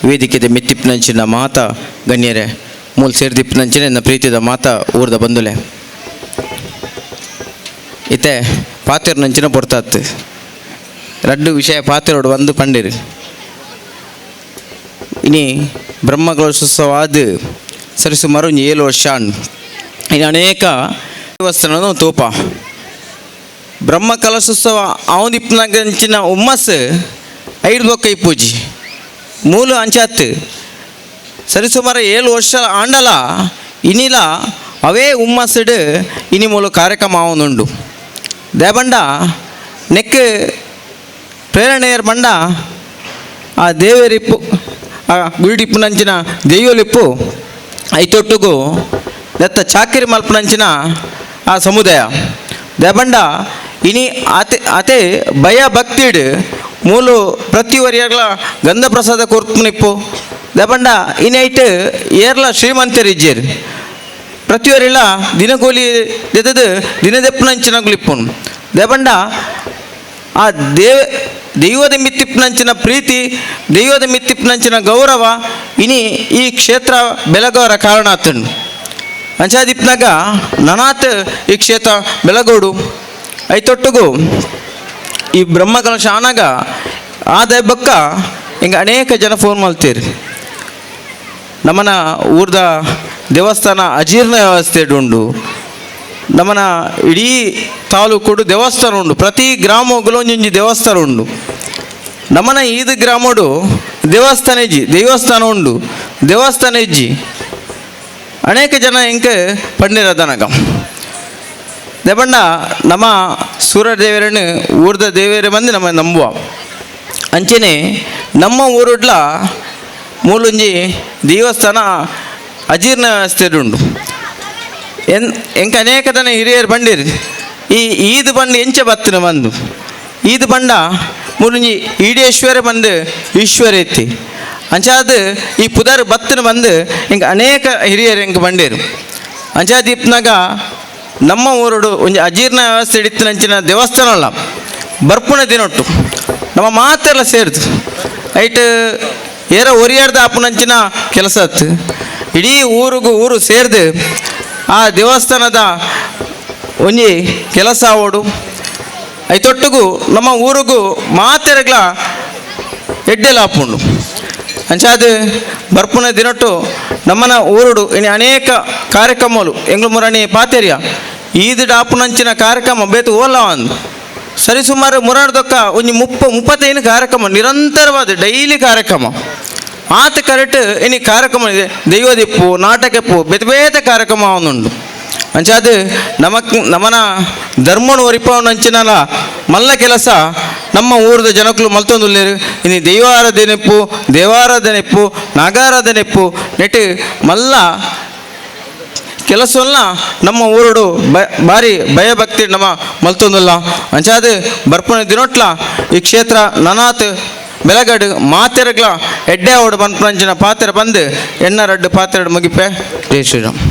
ವೇದಿಕೆದ ಮೆತ್ತಿಪ್ಪಿನಂಚಿನ ಮಾತ ಗಣ್ಯರೇ ಮೂಲ ಸೇರ್ದಿಪ್ಪಿನಂಚಿನ ನನ್ನ ಪ್ರೀತಿದ ಮಾತ ಊರ್ದ ಬಂದುಲೆ ಇತ್ತೆ ಪಾತೆರ್ ನಂಚಿನ ಪೊರ್ತಾತ್ ರಡ್ಡು ವಿಷಯ ಪಾತೆರೋಡು ಒಂದು ಪಂಡಿರು ಇನಿ ಬ್ರಹ್ಮಕಲಶೋತ್ಸವಾದ ಸರಿಸುಮಾರು 7 ವರ್ಷ ಇನ್ನು ಅನೇಕ ದೇವಸ್ಥಾನ ತೋಪ ಬ್ರಹ್ಮಕಲಶೋತ್ಸವ ಅವನಿಪ್ಪಿನಂಚಿನ ಹುಮ್ಮಸ್ಸು 5 ಬೊಕ್ಕ ಇಪ್ಪೂಜಿ ಮೂಲ ಅಂಚಾತ್ ಸರಿಸುಮಾರು 7 ವರ್ಷ ಆಂಡಲ ಇನಿಲ ಅವೇ ಹುಮ್ಮಸ್ಸಡು ಇನಿ ಮೂಲ ಕಾರ್ಯಕ್ರಮ ಅವನುಂಡು ದೇಬಂಡ ನೆಕ್ ಪ್ರೇರಣೆಯರ್ ಬಂಡ ಆ ದೇವರಿಪ್ಪು ಆ ಗುಡಿಪ್ಪುನಂಚಿನ ದೆಯ್ಯೋಲಿಪ್ಪು ಐತೊಟ್ಟುಗು ದತ್ತ ಚಾಕಿರಿ ಮಲ್ಪನಂಚಿನ ಆ ಸಮುದಾಯ ದೇಬಂಡ ಇನಿ ಅತೆ ಭಯ ಭಕ್ತಿಡ್ ಮೂಲು ಪ್ರತಿವರ್ಯಗಳ ಗಂಧ ಪ್ರಸಾದ ಕೊರ್ಪುನಿಪ್ಪು ದೇಬಂಡ ಇನೈಟ್ ಏರ್ಲ ಶ್ರೀಮಂತರಿಜ್ಜೇರು ಪ್ರತಿವರಿಲ್ಲ ದಿನಗೂಲಿ ದೆದದು ದಿನದೆಪ್ಪನಂಚಿನಗುಲಿಪ್ಪುನು ದೇಬಂಡ ಆ ದೈವದ ಮಿತ್ತಿಪ್ಪಿನಂಚಿನ ಪ್ರೀತಿ ದೈವದ ಮಿತ್ತಿಪ್ಪಿನಂಚಿನ ಗೌರವ ಇನಿ ಈ ಕ್ಷೇತ್ರ ಬೆಳಗೋರ ಕಾರಣ ಆತನು ಅಂಚಾದಿಪ್ನಾಗ ನನಾತ್ ಈ ಕ್ಷೇತ್ರ ಬೆಳಗೋಡು ಐತೊಟ್ಟುಗು ಈ ಬ್ರಹ್ಮಕಲಶ ಆನಾಗ ಆದ ಬಕ್ಕ ಹಿಂಗೆ ಅನೇಕ ಜನ ಫೋನ್ ಮಾಡ್ತೀರಿ ನಮ್ಮನ ಊರ್ದ ದೇವಸ್ಥಾನ ಅಜೀರ್ಣ ವ್ಯವಸ್ಥೆ ಉಂಡು ನಮ್ಮನ ಇಡೀ ತಾಲೂಕು ದೇವಸ್ಥಾನ ಉಂಡು ಪ್ರತಿ ಗ್ರಾಮಗಳು ಒಂಜೊಂಜಿ ದೇವಸ್ಥಾನ ಉಂಡು ನಮ್ಮನ ಈದ್ ಗ್ರಾಮಡು ದೇವಸ್ಥಾನ ಉಂಡು ದೇವಸ್ಥಾನ ಇಜ್ಜಿ ಅನೇಕ ಜನ ಹೆಂಗೆ ಪಂಡಿರದನಗ ದೇಬಂಡ ನಮ್ಮ ಸೂರ್ಯ ದೇವರನ್ನು ಊರ್ದ ದೇವರೇ ಬಂದು ನಮ್ಮ ನಂಬುವ ಅಂಚೆನೆ ನಮ್ಮ ಊರುಡ್ಲ ಮೂಲೊಂಜಿ ದೇವಸ್ಥಾನ ಅಜೀರ್ಣ ವ್ಯವಸ್ಥೆ ಉಂಡು ಎಂಕ ಅನೇಕ ಜನ ಹಿರಿಯರು ಬಂದಿರಿ ಈ ಈದ್ ಬಂದು ಎಂಚ ಬತ್ತಿನ ಬಂದು ಈದ್ ಬಂಡ ಮೂಲೊಂಜಿ ಈಡೇಶ್ವರ ಬಂದು ಈಶ್ವರ ಎತ್ತಿ ಅಂಚಾದ ಈ ಪುದರ್ ಬತ್ತಿನ ಬಂದು ಹಿಂಗೆ ಅನೇಕ ಹಿರಿಯರು ಹೆಂಗೆ ಬಂಡೇರು ಅಂಚಾದೀಪ್ನಾಗ ನಮ್ಮ ಊರುಡು ಒಂಜಿ ಅಜೀರ್ಣ ವ್ಯವಸ್ಥೆ ಇಡಿತ್ತಿನಂಚಿನ ದೇವಸ್ಥಾನ ಅಲ್ಲ ಬರ್ಪುಣ ದಿನೊಟ್ಟು ನಮ್ಮ ಮಾತೆಲ್ಲ ಸೇರ್ದು ಐಟ್ ಏರ ಒರಿಯಾಡ್ದ ಅಪ್ಪನಂಚಿನ ಕೆಲಸ ಆಯ್ತು ಇಡೀ ಊರು ಸೇರ್ದು ಆ ದೇವಸ್ಥಾನದ ಒಂಜಿ ಕೆಲಸ ಆವೋಡು ಐತೊಟ್ಟಿಗೂ ನಮ್ಮ ಊರಿಗೂ ಮಾತೆರಗ್ಲ ಎಡ್ಡೆಲ್ಲ ಹಾಪುಂಡು ಅಂಚಾದ ಬರ್ಪುನ ದಿನಟ್ಟು ನಮ್ಮನ ಊರುಡು ಇನ್ನು ಅನೇಕ ಕಾರ್ಯಕ್ರಮಗಳು ಎಂಗ್ಳು ಮುರಣಿ ಪಾತೆರಿಯ ಈದ್ ಆಪುನಂಚಿನ ಕಾರ್ಯಕ್ರಮ ಬೇತು ಓಲ್ಲ ಒಂದು ಸರಿಸುಮಾರು ಮುರಾಡ್ದೊಕ್ಕ ಒಂಜಿ 30-35 ಕಾರ್ಯಕ್ರಮ ನಿರಂತರವಾದ ಡೈಲಿ ಕಾರ್ಯಕ್ರಮ ಆತ ಕರೆಕ್ಟ್ ಇನಿ ಕಾರ್ಯಕ್ರಮ ಇದೆ ದೈವದಿಪ್ಪು ನಾಟಕಪ್ಪು ಬೇತೆ ಕಾರ್ಯಕ್ರಮ ಅವನುಂಡು ಅಂಚಾದ ನಮ್ಮನ ಧರ್ಮನು ಒರಿಪವನಂಚಿನಲ ಮಲ್ಲ ಕೆಲಸ ನಮ್ಮ ಊರದ ಜನಕ್ಕಳು ಮಲ್ತೊಂದುಲ್ಲೇರು ಇನ್ನು ದೇವಾರಾಧನೆಪ್ಪು ನಾಗಾರಾಧನೆಪ್ಪು ನೆಟ್ಟು ಮಲ್ಲ ಕೆಲಸವನ್ನ ನಮ್ಮ ಊರುಡು ಭಾರಿ ಭಯಭಕ್ತಿ ನಮ್ಮ ಮಲ್ತೊಂದುಲ್ಲ ಅಂಚಾದ ಬರ್ಪುನ ದಿನೊಟ್ಲ ಈ ಕ್ಷೇತ್ರ ನನಾತ್ ಬೆಳಗಡು ಮಾತೆರಗ್ಲ ಎಡ್ಡೆ ಅವಡು ಬಂಪಂಚಿನ ಪಾತೆರ ಬಂದು ಎಣ್ಣ ರಡ್ಡು ಪಾತೆರಡು ಮುಗಿಪೆ ಜೈ ಶ್ರೀರಾಮ್.